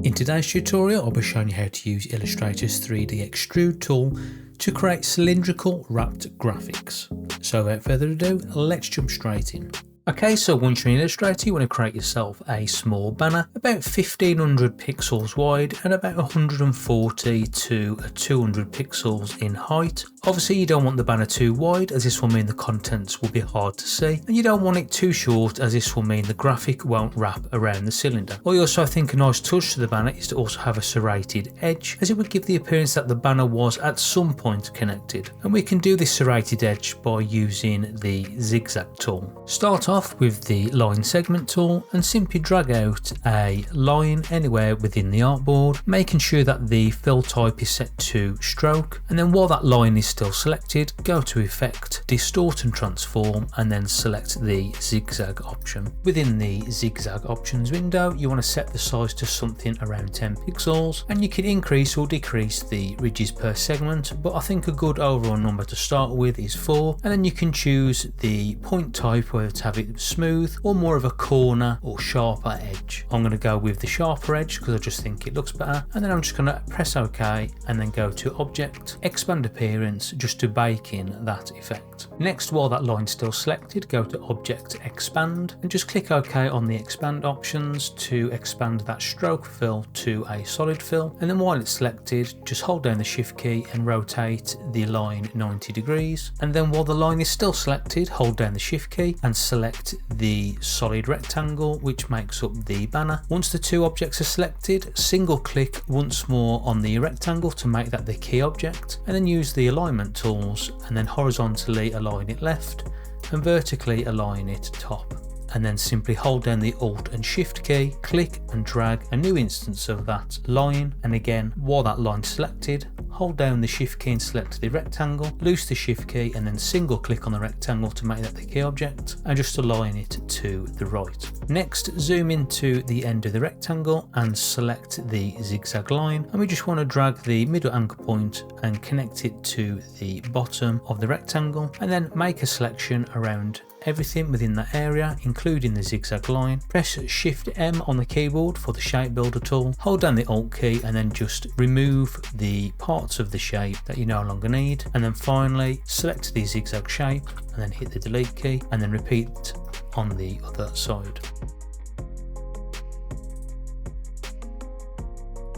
In today's tutorial, I'll be showing you how to use Illustrator's 3D Extrude tool to create cylindrical wrapped graphics. So without further ado, let's jump straight in. Okay, so once you're in Illustrator, you want to create yourself a small banner about 1500 pixels wide and about 140 to 200 pixels in height. Obviously you don't want the banner too wide, as this will mean the contents will be hard to see, and you don't want it too short, as this will mean the graphic won't wrap around the cylinder. I also think a nice touch to the banner is to also have a serrated edge, as it would give the appearance that the banner was at some point connected. And we can do this serrated edge by using the ZigZag tool. Start off with the line segment tool and simply drag out a line anywhere within the artboard, making sure that the fill type is set to stroke, and then while that line is still selected, go to Effect, Distort and Transform, and then select the ZigZag option. Within the ZigZag options window, you want to set the size to something around 10 pixels, and you can increase or decrease the ridges per segment, but I think a good overall number to start with is 4, and then you can choose the point type, whether to have it smooth or more of a corner or sharper edge. I'm going to go with the sharper edge because I just think it looks better, and then I'm just going to press OK and then go to Object, Expand Appearance, just to bake in that effect. Next, while that line's still selected, go to Object, Expand, and just click OK on the expand options to expand that stroke fill to a solid fill, and then while it's selected, just hold down the Shift key and rotate the line 90 degrees, and then while the line is still selected, hold down the Shift key and select the solid rectangle which makes up the banner. Once the two objects are selected, single click once more on the rectangle to make that the key object, and then use the alignment tools and then horizontally align it left and vertically align it top, and then simply hold down the Alt and Shift key, click and drag a new instance of that line, and again while that line's selected, hold down the Shift key and select the rectangle, loose the Shift key and then single click on the rectangle to make that the key object, and just align it to the right. Next, zoom into the end of the rectangle and select the zigzag line, and we just want to drag the middle anchor point and connect it to the bottom of the rectangle, and then make a selection around everything within that area, including the zigzag line. Press Shift M on the keyboard for the shape builder tool, hold down the Alt key and then just remove the parts of the shape that you no longer need, and then finally select the zigzag shape and then hit the delete key and then repeat on the other side.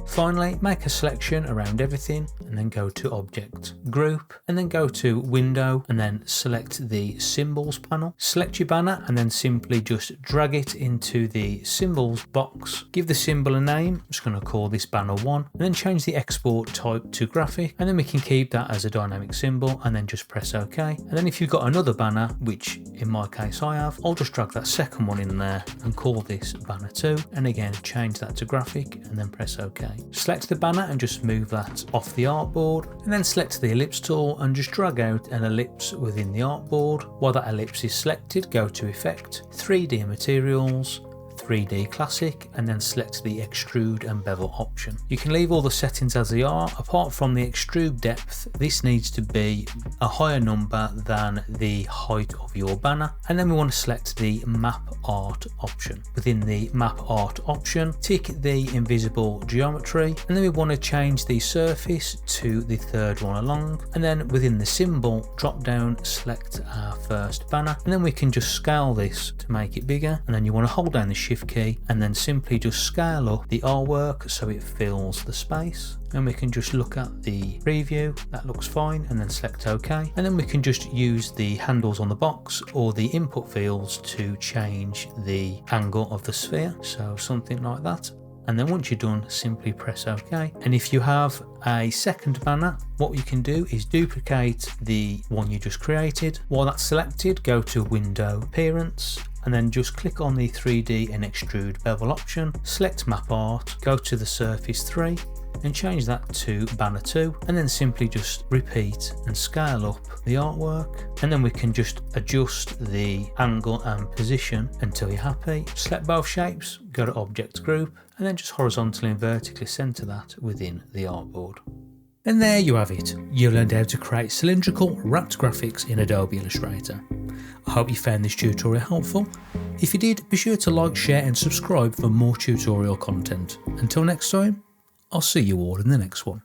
Finally, make a selection around everything and then go to Object, Group, and then go to Window and then select the Symbols panel. Select your banner and then simply just drag it into the Symbols box. Give the symbol a name, I'm just going to call this banner 1, and then change the export type to graphic, and then we can keep that as a dynamic symbol and then just press OK. And then if you've got another banner, which in my case I have, I'll just drag that second one in there and call this banner 2, and again change that to graphic and then press OK. Select the banner and just move that off the artboard, and then select the ellipse tool and just drag out an ellipse within the artboard. While that ellipse is selected, go to Effect, 3D Materials, 3D Classic, and then select the Extrude and Bevel option. You can leave all the settings as they are. Apart from the extrude depth, this needs to be a higher number than the height of your banner, and then we want to select the Map Art option. Within the Map Art option, tick the invisible geometry, and then we want to change the surface to the third one along, and then within the symbol drop down, select our first banner, and then we can just scale this to make it bigger, and then you want to hold down the Shift key and then simply just scale up the artwork so it fills the space. And we can just look at the preview, that looks fine, and then select OK, and then we can just use the handles on the box or the input fields to change the angle of the sphere, so something like that. And then once you're done, simply press OK. And if you have a second banner, what you can do is duplicate the one you just created. While that's selected, go to Window, Appearance, and then just click on the 3D and Extrude Bevel option, select Map Art, go to the Surface 3 and change that to banner 2, and then simply just repeat and scale up the artwork, and then we can just adjust the angle and position until you're happy. Select both shapes, go to Object, Group, and then just horizontally and vertically center that within the artboard. And there you have it. You learned how to create cylindrical wrapped graphics in Adobe Illustrator. I hope you found this tutorial helpful. If you did, be sure to like, share and subscribe for more tutorial content. Until next time, I'll see you all in the next one.